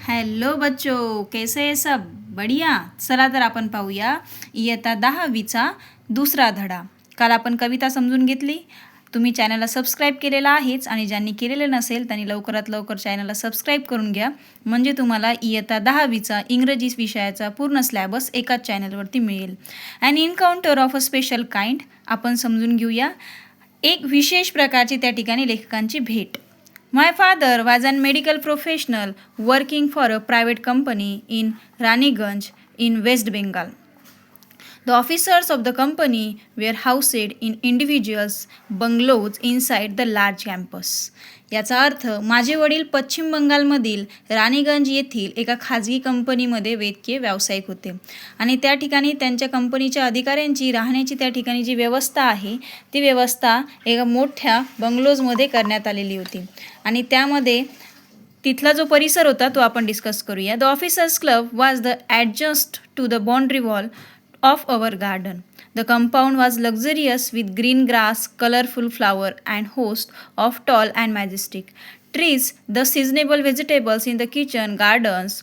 Hello बच्चो, कैसे है सब? बढ़िया. चला तर आपण पाहूया इयत्ता 10वीचा दुसरा धडा. काल आपण कविता समजून घेतली. तुम्ही चॅनलला सबस्क्राईब केलेला आहेच आणि ज्यांनी केलेलं नसेल त्यांनी लवकरात लवकर चॅनलला सबस्क्राईब करून घ्या, म्हणजे तुम्हाला इयत्ता 10वीचा इंग्रजी विषयाचा पूर्ण सिलेबस एकाच चॅनलवरती मिळेल. An encounter of a special kind आपण समजून घेऊया. एक विशेष प्रकारची त्या ठिकाणी लेखकांची भेट. My father was a medical professional working for a private company in Raniganj in West Bengal. The officers of the company were housed in individuals bungalows inside the large campus. याचा अर्थ, माझे वडील पश्चिम बंगालमधील राणीगंज येथील एका खाजगी कंपनीमध्ये वैद्यकीय व्यावसायिक होते आणि त्या ठिकाणी त्यांच्या कंपनीच्या अधिकाऱ्यांची राहण्याची त्या ठिकाणी जी व्यवस्था आहे ती व्यवस्था एका मोठ्या बंगलोजमध्ये करण्यात आलेली होती आणि त्यामध्ये तिथला जो परिसर होता तो आपण डिस्कस करूया. The officers club was the adjust to the boundary wall of our garden. The compound was luxurious with green grass, colorful flower, and host of tall and majestic trees. The seasonable vegetables in the kitchen gardens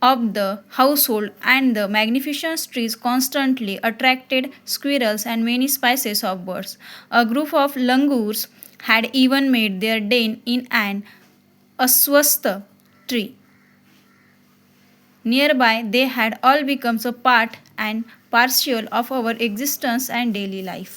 of the household and the magnificent trees constantly attracted squirrels and many species of birds. A group of langurs had even made their den in an aswastha tree. Nearby, they had all become a part and parcel of our existence and daily life.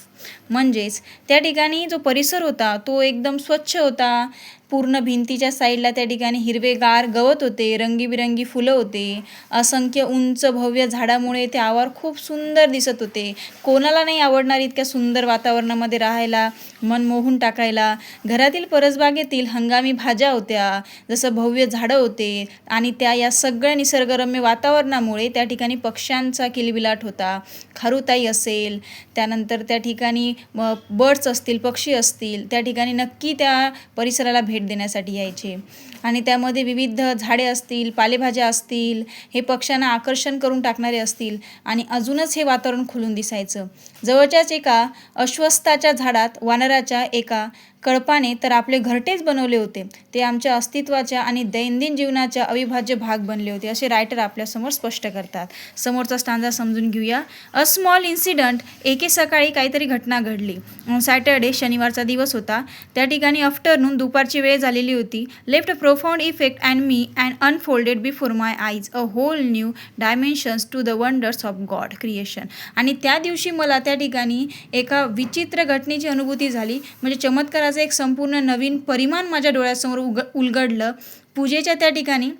म्हणजेच त्या ठिकाणी जो परिसर होता तो एकदम स्वच्छ होता. पूर्ण भिंतीच्या साईडला त्या ठिकाणी हिरवेगार गवत होते, रंगीबिरंगी फुलं होते, असंख्य उंच भव्य झाडामुळे ते आवार खूप सुंदर दिसत होते. कोणाला नाही आवडणार इतक्या सुंदर वातावरणामध्ये राहायला, मन मोहून टाकायला. घरातील परसबागेतील हंगामी भाज्या होत्या, जसं भव्य झाडं होते आणि या सगळ्या निसर्गरम्य वातावरणामुळे त्या ठिकाणी पक्ष्यांचा किलबिलाट होता. खारुताई असेल, त्यानंतर त्या ठिकाणी बर्ड्स असतील, पक्षी असतील, त्या ठिकाणी नक्की त्या परिसराला भेट देण्यासाठी यायचे आणि त्यामध्ये विविध झाडे असतील, पालेभाज्या असतील, हे पक्ष्यांना आकर्षण करून टाकणारे असतील आणि अजूनच हे वातावरण खुलून दिसायचं. जवळच्याच एका अश्वत्थाच्या झाडात वानराच्या एका कळपाने तर आपले घरटेच बनवले होते. ते आमच्या अस्तित्वाच्या आणि दैनंदिन जीवनाच्या अविभाज्य भाग बनले होते, असे रायटर आपल्यासमोर स्पष्ट करतात. समोरचा स्टांजा समजून घेऊया. A small incident. एके सकाळी काहीतरी घटना घडली. सॅटर्डे, शनिवारचा दिवस होता. त्या ठिकाणी आफ्टरनून, दुपारची वेळ झालेली होती. Left a profound effect and me and unfolded before my eyes a whole new dimensions to the wonders of God creation. आणि त्या दिवशी मला त्या ठिकाणी एका विचित्र घटनेची अनुभूती झाली, म्हणजे चमत्काराचं एक संपूर्ण नवीन परिमाण माझ्या डोळ्यासमोर उलगडलं. पूजेच्या त्या ठिकाणी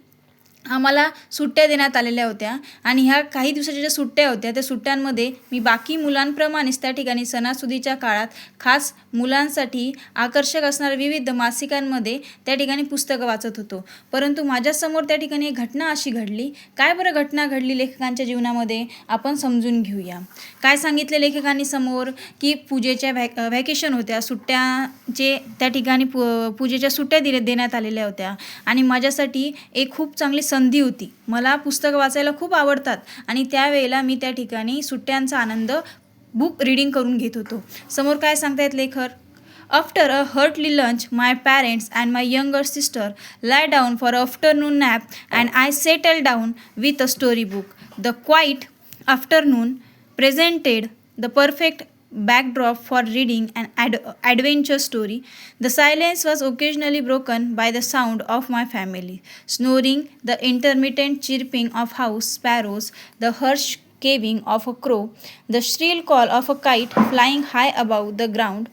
आम्हाला सुट्ट्या देण्यात आलेल्या होत्या आणि ह्या काही दिवसाच्या ज्या सुट्ट्या होत्या त्या सुट्ट्यांमध्ये मी बाकी मुलांप्रमाणेच त्या ठिकाणी सणासुदीच्या काळात खास मुलांसाठी आकर्षक असणाऱ्या विविध मासिकांमध्ये त्या ठिकाणी पुस्तकं वाचत होतो. परंतु माझ्यासमोर त्या ठिकाणी एक घटना अशी घडली. काय बरं घटना घडली लेखकांच्या जीवनामध्ये आपण समजून घेऊया. काय सांगितले लेखकांनी समोर, की पूजेच्या व्हॅकेशन होत्या, सुट्ट्याचे त्या ठिकाणी पूजेच्या सुट्ट्या देण्यात आलेल्या होत्या आणि माझ्यासाठी एक खूप चांगली संधी होती. मला पुस्तकं वाचायला खूप आवडतात आणि त्यावेळेला मी त्या ठिकाणी सुट्ट्यांचा आनंद बुक रीडिंग करून घेत होतो. समोर काय सांगतायत लेखक. After a heartily lunch my parents and my younger sister lie down for afternoon nap and I settled down with a storybook. The quiet afternoon presented the perfect backdrop for reading an adventure story. The silence was occasionally broken by the sound of my family snoring, the intermittent chirping of house sparrows, the harsh cawing of a crow, the shrill call of a kite flying high above the ground.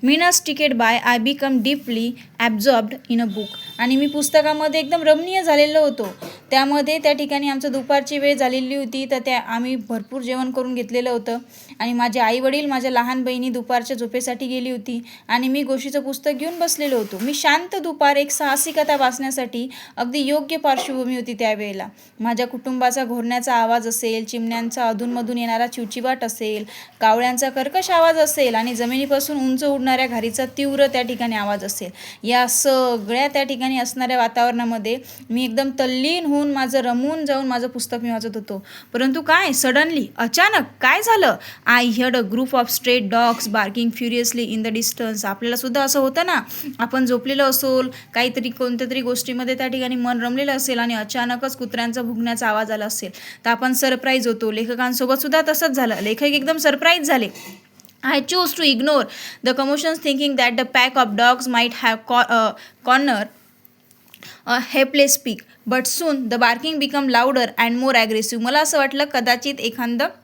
Minutes ticked by, I become deeply absorbed in a book. आणि मी पुस्तकामध्ये एकदम रमणीय झालेलो होतो. त्यामध्ये त्या ठिकाणी आमचं दुपारची वेळ झालेली होती, तर आम्ही भरपूर जेवण करून घेतलेलं होतं आणि माझे आईवडील, माझ्या लहान बहिणी दुपारच्या झोपेसाठी गेली होती आणि मी गोशीचं पुस्तक घेऊन बसलेलो होतो. मी शांत दुपार एक साहसी कथा वाचण्यासाठी अगदी योग्य पार्श्वभूमी होती. त्यावेळेला माझ्या कुटुंबाचा घोरण्याचा आवाज असेल, चिमण्यांचा अधूनमधून येणारा चिवचिवाट असेल, कावळ्यांचा कर्कश आवाज असेल आणि जमिनीपासून उंच उडणाऱ्या घारीचा तीव्र त्या ठिकाणी आवाज असेल. या सगळ्या त्या ठिकाणी असणाऱ्या वातावरणामध्ये मी एकदम तल्लीन होऊन घेऊन रमून जाऊन माझं पुस्तक मी वाचत होतो. परंतु काय सडनली अचानक काय झालं, I heard a group of stray dogs barking furiously in the distance. आपल्याला सुद्धा असं होतं ना, आपण झोपलेलो असोल, काहीतरी कोणत्या तरी गोष्टीमध्ये त्या ठिकाणी मन रमलेलं असेल आणि अचानकच कुत्र्यांचा भुंकण्याचा आवाज आला असेल तर आपण सरप्राईज होतो. लेखकांसोबत सुद्धा तसंच झालं. लेखक एकदम सरप्राईज झाले. I chose to ignore the commotions, thinking that the pack of dogs might have cornered a helpless pig. But soon the barking became louder and more aggressive. मला असं वाटलं कदाचित एखादं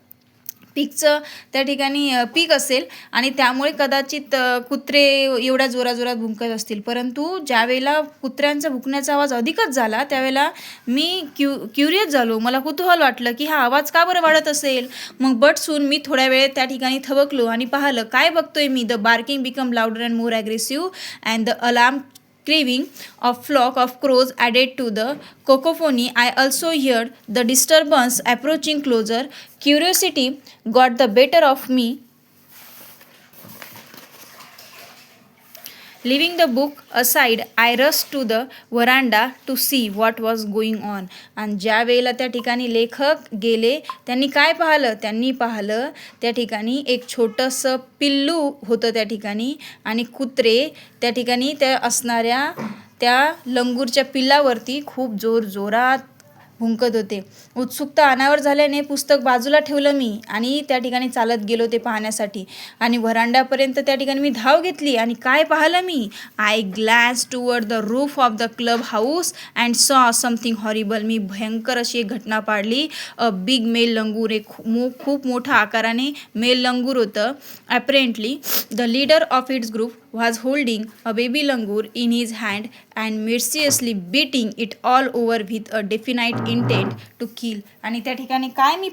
पीकचं त्या ठिकाणी पीक असेल आणि त्यामुळे कदाचित कुत्रे एवढ्या जोराजोरात भुंकत असतील. परंतु ज्यावेळेला कुत्र्यांचा भुंकण्याचा आवाज अधिकच झाला त्यावेळेला मी क्युरियस झालो. मला कुतूहल वाटलं की हा आवाज का बरं वाढत असेल. मग बट सून मी थोड्या वेळ त्या ठिकाणी थबकलो आणि पाहिलं काय बघतोय मी. The barking become louder and more aggressive and the alarm craving of flock of crows added to the cacophony. I also heard the disturbance approaching closer. Curiosity got the better of me. Leaving the book aside, I rushed to the veranda to see what was going on. आणि ज्या वेळेला त्या ठिकाणी लेखक गेले त्यांनी काय पाहिलं. त्यांनी पाहिलं त्या ठिकाणी एक छोटंसं पिल्लू होतं त्या ठिकाणी आणि कुत्रे त्या ठिकाणी त्या असणाऱ्या त्या लंगूरच्या पिल्लावरती खूप जोरात भुंकत होते. उत्सुकता अनावर झाल्याने पुस्तक बाजूला ठेवलं मी आणि त्या ठिकाणी चालत गेलो ते पाहण्यासाठी. आणि व्हरांड्यापर्यंत त्या ठिकाणी मी धाव घेतली आणि काय पाहिलं मी. I glance toward the roof of the club house and saw something horrible. मी भयंकर अशी एक घटना पाडली. अ बिग मेल लंगूर, एक खूप मोठा आकाराने मेल लंगूर होतं. Apparently the leader of its group was holding a baby langur in his hand and mercilessly beating it all over with a definite intent to kill. आणि त्या ठिकाणी काय मी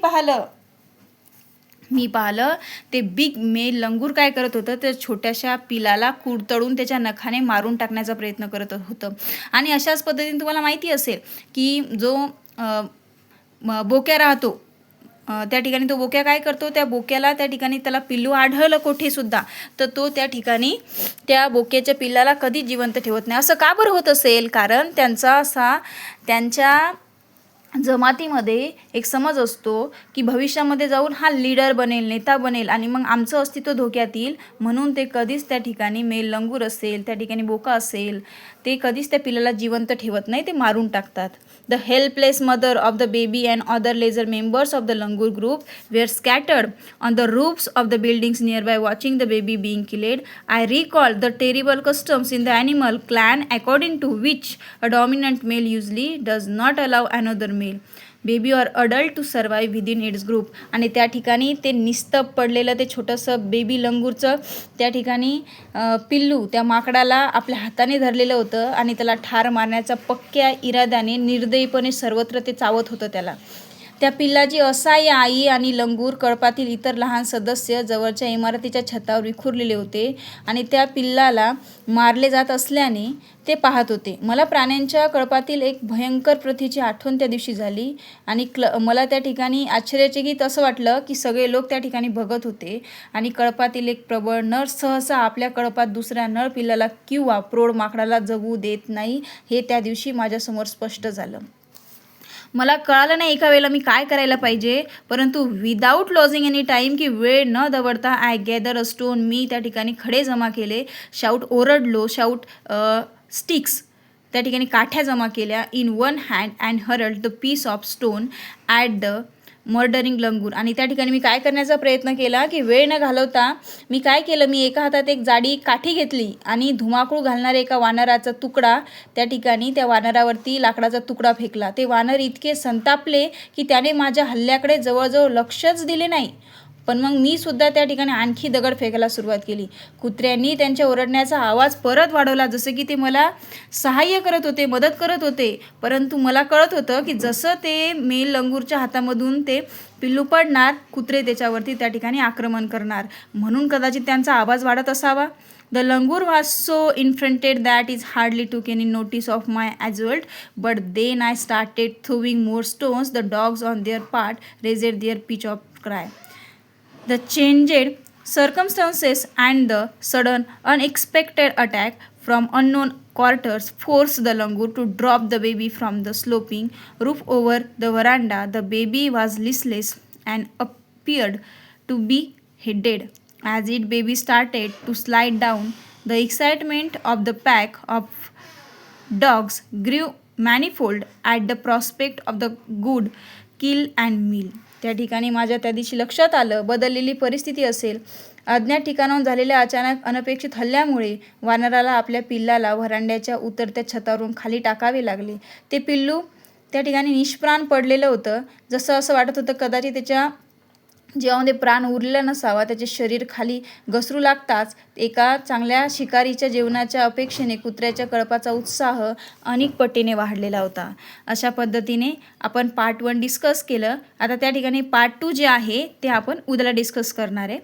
पाहिलं ते बिग मेल लंगूर काय करत होतं, त्या छोट्याशा पिलाला कुरतडून त्याच्या नखाने मारून टाकण्याचा प्रयत्न करत होतं. आणि अशाच पद्धतीने तुम्हाला माहिती असेल की जो बोक्या राहतो त्या ठिकाणी, तो बोक्या काय करतो, त्या बोक्याला त्या ठिकाणी त्याला पिल्लू आढळलं कोठेसुद्धा तर तो त्या ठिकाणी त्या बोक्याच्या पिल्लाला कधी जिवंत ठेवत नाही. असं का बरं होत असेल. कारण त्यांच्या जमातीमध्ये एक समज असतो की भविष्यामध्ये जाऊन हा लीडर बनेल, नेता बनेल आणि मग आमचं अस्तित्व धोक्यात येईल. म्हणून ते कधीच त्या ठिकाणी मेल लंगूर असेल, त्या ठिकाणी बोका असेल, ते कधीच त्या पिल्लाला जिवंत ठेवत नाही, ते मारून टाकतात. The helpless mother of the baby and other lesser members of the langur group were scattered on the roofs of the buildings nearby watching the baby being killed. I recall the terrible customs in the animal clan according to which a dominant male usually does not allow another male baby or adult to survive within its group. आणि त्या ठिकाणी ते निस्तब पडलेलं ते छोटंसं baby लंगूरचं त्या ठिकाणी पिल्लू त्या माकडाला आपल्या हाताने धरलेलं होतं आणि त्याला ठार मारण्याचा पक्क्या इराद्याने निर्दयीपणे सर्वत्र ते चावत होतं त्याला. त्या पिल्लाची असहाय्य आई आणि लंगूर कळपातील इतर लहान सदस्य जवळच्या इमारतीच्या छतावर विखुरलेले होते आणि त्या पिल्लाला मारले जात असल्याने ते पाहत होते. मला प्राण्यांच्या कळपातील एक भयंकर प्रथेची आठवण त्या दिवशी झाली आणि मला त्या ठिकाणी आश्चर्यचकित असं वाटलं की सगळे लोक त्या ठिकाणी बघत होते आणि कळपातील एक प्रबळ नर सहसा आपल्या कळपात दुसऱ्या नर पिल्लाला किंवा प्रौढ माकडाला जगू देत नाही, हे त्या दिवशी माझ्यासमोर स्पष्ट झालं. मला कळालं नाही एका वेळेला मी काय करायला पाहिजे. परंतु विदाऊट लॉजिंग एनी टाईम, की वेळ न दवडता, आय गॅदर अ स्टोन, मी त्या ठिकाणी खडे जमा केले. ओरडलो, स्टिक्स त्या ठिकाणी काठ्या जमा केल्या. In one hand and hurled the piece of stone at the murdering langur. आणि त्या ठिकाणी मी काय करण्याचा प्रयत्न केला की वेळ न घालवता मी काय केलं, मी एका हातात एक जाडी काठी घेतली आणि धुमाकूळ घालणाऱ्या एका वानराचा तुकडा त्या ठिकाणी त्या वानरावरती लाकडाचा तुकडा फेकला. ते वानर इतके संतापले की त्याने माझ्या हल्ल्याकडे जवळजवळ लक्षच दिले नाही. पण मग मी सुद्धा त्या ठिकाणी आणखी दगड फेकायला सुरुवात केली. कुत्र्यांनी त्यांच्या ओरडण्याचा आवाज परत वाढवला, जसं की ते मला सहाय्य करत होते, मदत करत होते. परंतु मला कळत होतं की जसं ते मेल लंगूरच्या हातामधून ते पिल्लू पडणार, कुत्रे त्याच्यावरती त्या ठिकाणी आक्रमण करणार, म्हणून कदाचित त्यांचा आवाज वाढत असावा. The langur was so infrented that it hardly took any notice of my assault, but then I started throwing more stones. The dogs on their part raised their pitch of cry. The changed circumstances and the sudden unexpected attack from unknown quarters forced the langur to drop the baby from the sloping roof over the veranda. The baby was listless and appeared to be dead. As its baby started to slide down, the excitement of the pack of dogs grew manifold at the prospect of the good kill and meal. त्या ठिकाणी माझ्या त्या दिवशी लक्षात आलं, बदललेली परिस्थिती असेल. अज्ञात ठिकाणाहून झालेल्या अचानक अनपेक्षित हल्ल्यामुळे वानराला आपल्या पिल्लाला व्हरांड्याच्या उतरत्या छतावरून खाली टाकावे लागले. ते पिल्लू त्या ठिकाणी निष्प्राण पडलेलं होतं. जसं असं वाटत होतं कदाचित त्याच्या जीवामध्ये प्राण उरलेला नसावा. त्याचे शरीर खाली घसरू लागताच एका चांगल्या शिकारीच्या जेवणाच्या अपेक्षेने कुत्र्याच्या कळपाचा उत्साह अनेक पटीने वाढलेला होता. अशा पद्धतीने आपण पार्ट 1 डिस्कस केलं. आता त्या ठिकाणी पार्ट 2 जे आहे ते आपण उद्याला डिस्कस करणार आहे.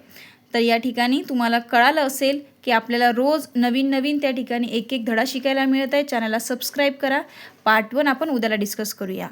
तर या ठिकाणी तुम्हाला कळालं असेल की आपल्याला रोज नवीन त्या ठिकाणी एक धडा शिकायला मिळत आहे. चॅनलला सबस्क्राईब करा. पार्ट 1 आपण उद्याला डिस्कस करूया.